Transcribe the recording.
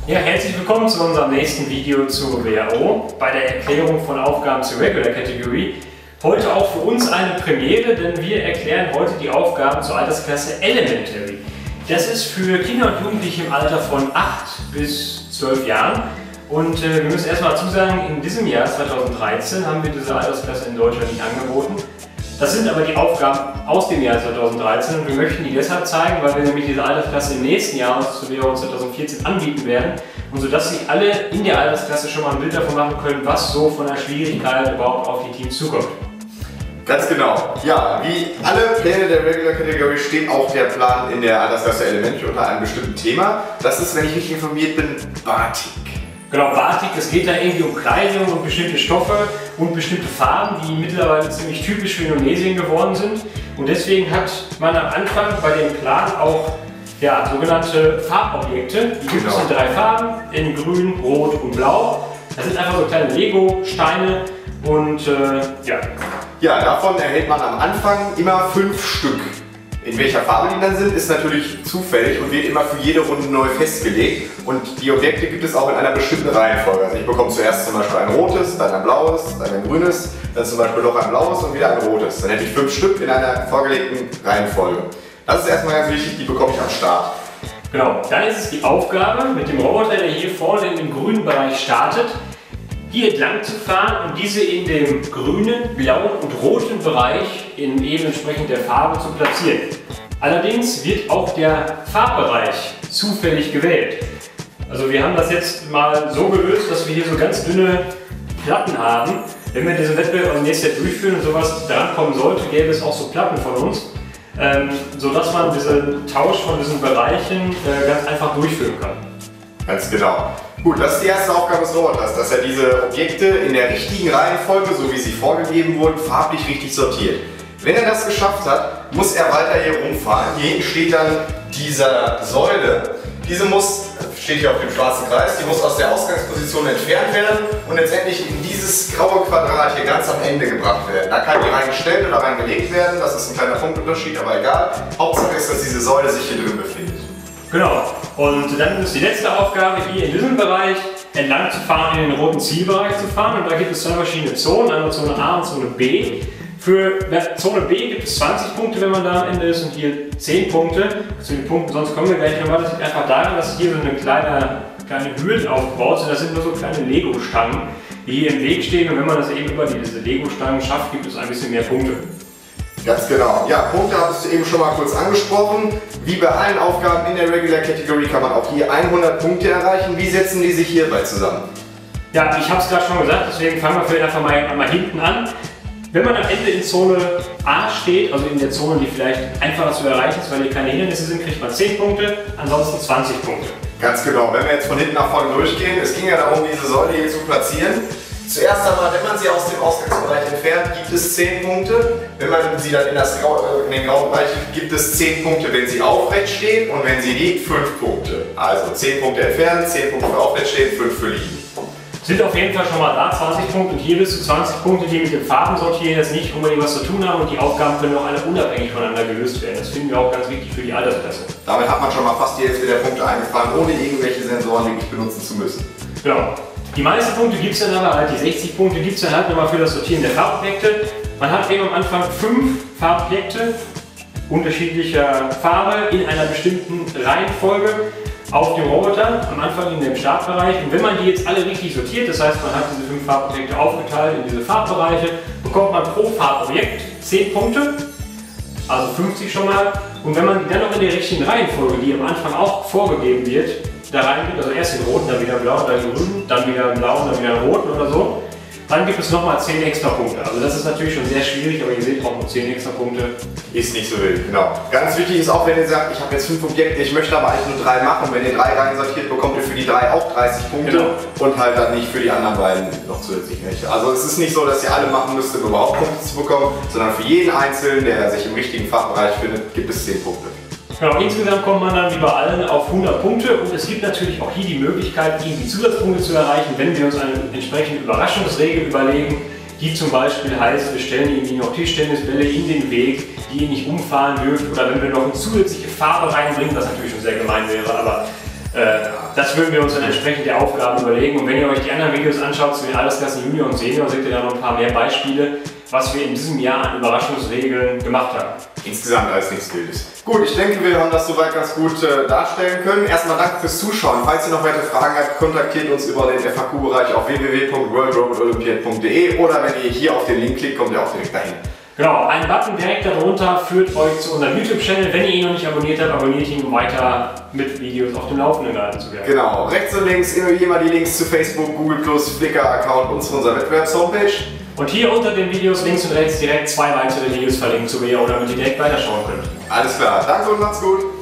Ja, herzlich willkommen zu unserem nächsten Video zur WRO bei der Erklärung von Aufgaben zur Regular Category. Heute auch für uns eine Premiere, denn wir erklären heute die Aufgaben zur Altersklasse Elementary. Das ist für Kinder und Jugendliche im Alter von 8 bis 12 Jahren. Und wir müssen erstmal dazu sagen, in diesem Jahr 2013 haben wir diese Altersklasse in Deutschland nicht angeboten. Das sind aber die Aufgaben aus dem Jahr 2013 und wir möchten die deshalb zeigen, weil wir nämlich diese Altersklasse im nächsten Jahr zur WRO 2014 anbieten werden und sodass Sie alle in der Altersklasse schon mal ein Bild davon machen können, was so von der Schwierigkeit überhaupt auf die Teams zukommt. Ganz genau. Ja, wie alle Pläne der Regular Category steht auch der Plan in der Altersklasse Elementary unter einem bestimmten Thema. Das ist, wenn ich richtig informiert bin, Batik. Genau, Batik, es geht da irgendwie um Kleidung und bestimmte Stoffe und bestimmte Farben, die mittlerweile ziemlich typisch für Indonesien geworden sind. Und deswegen hat man am Anfang bei dem Plan auch sogenannte Farbobjekte. Die gibt es in 3 Farben, in Grün, Rot und Blau. Das sind einfach so kleine Lego-Steine und Ja, davon erhält man am Anfang immer 5 Stück. In welcher Farbe die dann sind, ist natürlich zufällig und wird immer für jede Runde neu festgelegt. Und die Objekte gibt es auch in einer bestimmten Reihenfolge. Also ich bekomme zuerst zum Beispiel ein rotes, dann ein blaues, dann ein grünes, dann zum Beispiel noch ein blaues und wieder ein rotes. Dann hätte ich 5 Stück in einer vorgelegten Reihenfolge. Das ist erstmal ganz wichtig, die bekomme ich am Start. Genau, dann ist es die Aufgabe mit dem Roboter, der hier vorne in dem grünen Bereich startet, hier entlang zu fahren und diese in dem grünen, blauen und roten Bereich in eben entsprechend der Farbe zu platzieren. Allerdings wird auch der Farbbereich zufällig gewählt. Also wir haben das jetzt mal so gelöst, dass wir hier so ganz dünne Platten haben. Wenn wir diesen Wettbewerb als nächstes durchführen und sowas drankommen sollte, gäbe es auch so Platten von uns, sodass man diesen Tausch von diesen Bereichen ganz einfach durchführen kann. Ganz genau. Gut, das ist die erste Aufgabe des Roboters, dass er diese Objekte in der richtigen Reihenfolge, so wie sie vorgegeben wurden, farblich richtig sortiert. Wenn er das geschafft hat, muss er weiter hier rumfahren. Hier hinten steht dann diese Säule. Diese steht hier auf dem schwarzen Kreis, die muss aus der Ausgangsposition entfernt werden und letztendlich in dieses graue Quadrat hier ganz am Ende gebracht werden. Da kann die reingestellt oder reingelegt werden, das ist ein kleiner Punktunterschied, aber egal. Hauptsache ist, dass diese Säule sich hier drin befindet. Genau, und dann ist die letzte Aufgabe hier in diesem Bereich entlang zu fahren, in den roten Zielbereich zu fahren. Und da gibt es 2 verschiedene Zonen, einmal Zone A und Zone B. Für Zone B gibt es 20 Punkte, wenn man da am Ende ist, und hier 10 Punkte. Zu den Punkten, sonst kommen wir gleich nochmal. Das liegt einfach daran, dass hier so eine kleine Hürden aufgebaut sind. Das sind nur so kleine Lego-Stangen, die hier im Weg stehen. Und wenn man das eben über diese Lego-Stangen schafft, gibt es ein bisschen mehr Punkte. Ganz genau. Ja, Punkte hattest du eben schon mal kurz angesprochen. Wie bei allen Aufgaben in der Regular Category kann man auch hier 100 Punkte erreichen. Wie setzen die sich hierbei zusammen? Ja, ich habe es gerade schon gesagt, deswegen fangen wir vielleicht einfach mal hinten an. Wenn man am Ende in Zone A steht, also in der Zone, die vielleicht einfacher zu erreichen ist, weil hier keine Hindernisse sind, kriegt man 10 Punkte, ansonsten 20 Punkte. Ganz genau. Wenn wir jetzt von hinten nach vorne durchgehen, es ging ja darum, diese Säule hier zu platzieren. Zuerst einmal, wenn man sie aus dem Ausgangsbereich entfernt, gibt es 10 Punkte. Wenn man sie dann in den grauen Bereich gibt es 10 Punkte, wenn sie aufrecht steht, und wenn sie liegt, 5 Punkte. Also 10 Punkte entfernen, 10 Punkte für aufrecht stehen, 5 für liegen. Sind auf jeden Fall schon mal da 20 Punkte und hier bis zu 20 Punkte, die mit dem Farbensortieren jetzt nicht unbedingt was zu tun haben, und die Aufgaben können auch alle unabhängig voneinander gelöst werden. Das finden wir auch ganz wichtig für die Altersklasse. Damit hat man schon mal fast die Hälfte der Punkte eingefahren, ohne irgendwelche Sensoren wirklich benutzen zu müssen. Genau. Die meisten Punkte gibt es dann aber halt, die 60 Punkte gibt es dann halt nochmal für das Sortieren der Farbobjekte. Man hat eben am Anfang 5 Farbobjekte unterschiedlicher Farbe in einer bestimmten Reihenfolge auf dem Roboter, am Anfang in dem Startbereich. Und wenn man die jetzt alle richtig sortiert, das heißt, man hat diese 5 Farbobjekte aufgeteilt in diese Farbbereiche, bekommt man pro Farbobjekt 10 Punkte, also 50 schon mal. Und wenn man die dann noch in der richtigen Reihenfolge, die am Anfang auch vorgegeben wird, da reingibt, also erst den roten, dann wieder den blauen, dann den grünen, dann wieder den blauen, dann wieder den roten oder so, dann gibt es nochmal 10 extra Punkte. Also das ist natürlich schon sehr schwierig, aber ihr seht auch noch 10 extra Punkte. Ist nicht so wild, genau. Ganz wichtig ist auch, wenn ihr sagt, ich habe jetzt 5 Objekte, ich möchte aber eigentlich nur 3 machen. Wenn ihr 3 rein sortiert, bekommt ihr für die 3 auch 30 Punkte, genau. Und halt dann nicht für die anderen beiden noch zusätzlich welche. Also es ist nicht so, dass ihr alle machen müsst, um überhaupt Punkte zu bekommen, sondern für jeden Einzelnen, der sich im richtigen Fachbereich findet, gibt es 10 Punkte. Genau, insgesamt kommt man dann wie bei allen auf 100 Punkte, und es gibt natürlich auch hier die Möglichkeit, irgendwie Zusatzpunkte zu erreichen, wenn wir uns eine entsprechende Überraschungsregel überlegen, die zum Beispiel heißt, wir stellen irgendwie noch Tischtennisbälle in den Weg, die ihr nicht umfahren dürft, oder wenn wir noch eine zusätzliche Farbe reinbringen, was natürlich schon sehr gemein wäre, aber Das würden wir uns dann entsprechend der Aufgaben überlegen. Und wenn ihr euch die anderen Videos anschaut zu den Altersklassen Junior und Senior, seht ihr da noch ein paar mehr Beispiele, was wir in diesem Jahr an Überraschungsregeln gemacht haben. Insgesamt alles nichts Wildes. Gut, ich denke, wir haben das soweit ganz gut darstellen können. Erstmal danke fürs Zuschauen. Falls ihr noch weitere Fragen habt, kontaktiert uns über den FAQ-Bereich auf www.worldrobotolympiad.de oder wenn ihr hier auf den Link klickt, kommt ihr auch direkt dahin. Genau, ein Button direkt darunter führt euch zu unserem YouTube-Channel. Wenn ihr ihn noch nicht abonniert habt, abonniert ihn, um weiter mit Videos auf dem Laufenden gehalten zu werden. Genau, rechts und links immer wie immer die Links zu Facebook, Google+, Flickr-Account und zu unserer Wettbewerbs-Homepage. Und hier unter den Videos links und rechts direkt 2 weitere Videos verlinkt, so wie ihr oder damit ihr direkt weiterschauen könnt. Alles klar, danke und macht's gut.